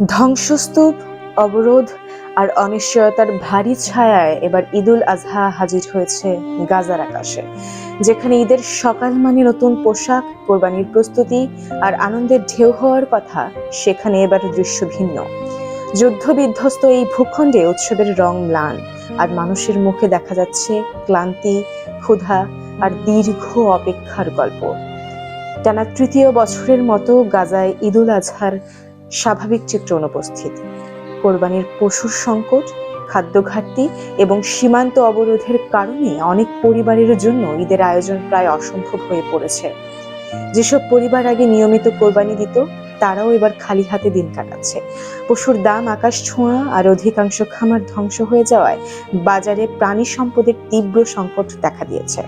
ধ্বংসস্তূপ, অবরোধ আর অনিশ্চয়তার ভারী ছায়ায় এবার ঈদুল আজহা হাজির হয়েছে গাজার আকাশে, যেখানে ঈদের সকাল মানে নতুন পোশাক, কোরবানির প্রস্তুতি আর আনন্দের ঢেউ হওয়ার কথা, সেখানে এবার দৃশ্য ভিন্ন। যুদ্ধ বিধ্বস্ত এই ভূখণ্ডে উৎসবের রং ম্লান, আর মানুষের মুখে দেখা যাচ্ছে ক্লান্তি, ক্ষুধা আর দীর্ঘ অপেক্ষার গল্প। টানা তৃতীয় বছরের মতো গাজায় ঈদুল আজহার স্বাভাবিক চিত্র অনুপস্থিত। কোরবানির পশুর সংকট, খাদ্য ঘাটতি এবং সীমান্ত অবরোধের কারণে অনেক পরিবারের জন্য ঈদের আয়োজন প্রায় অসম্ভব হয়ে পড়েছে। যেসব পরিবার আগে নিয়মিত কোরবানি দিত, তারাও এবার খালি হাতে দিন কাটাচ্ছে। পশুর দাম আকাশ ছোঁয়া আর অধিকাংশ খামার ধ্বংস হয়ে যাওয়ায় বাজারে প্রাণী সম্পদের তীব্র সংকট দেখা দিয়েছে।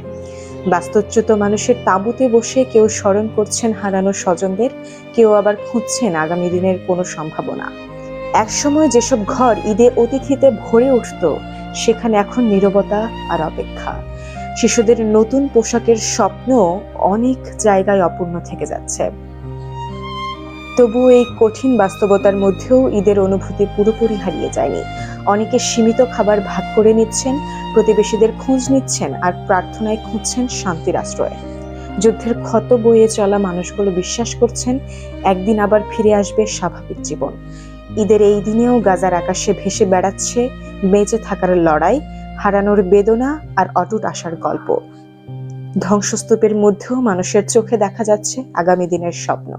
বাস্তুচ্যুত মানুষের তাঁবুতে বসে কেউ স্মরণ করছেন হারানো স্বজনদের, কেউ আবার খুঁজছেন আগামী দিনের কোনো সম্ভাবনা। একসময় যেসব ঘর ঈদে অতিথিতে ভরে উঠত, সেখানে এখন নীরবতা আর অপেক্ষা। শিশুদের নতুন পোশাকের স্বপ্ন অনেক জায়গায় অপূর্ণ থেকে যাচ্ছে। তবুও এই কঠিন বাস্তবতার মধ্যেও ঈদের অনুভূতি পুরোপুরি হারিয়ে যায়নি। অনেকে সীমিত খাবার ভাগ করে নিচ্ছেন, প্রতিবেশীদের খোঁজ নিচ্ছেন আর প্রার্থনায় খুঁজছেন শান্তির আশ্রয়। যুদ্ধের ক্ষত বয়ে চলা মানুষগুলো বিশ্বাস করছেন একদিন আবার ফিরে আসবে স্বাভাবিক জীবন। ঈদের এই দিনেও গাজার আকাশে ভেসে বেড়াচ্ছে বেঁচে থাকার লড়াই, হারানোর বেদনা আর অটুট আশার গল্প। ধ্বংসস্তূপের মধ্যেও মানুষের চোখে দেখা যাচ্ছে আগামী দিনের স্বপ্ন।